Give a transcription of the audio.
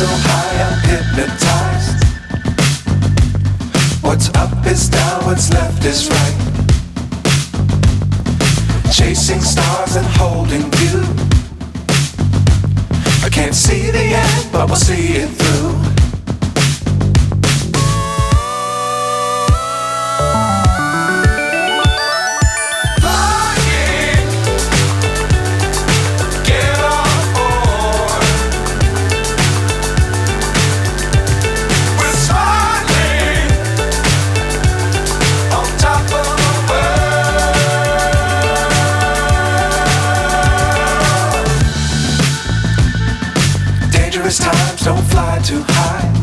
so high I'm hypnotized. What's up is down, what's left is right. Chasing stars and holding you. I can't see the end, but we'll see it through. Times don't fly too high.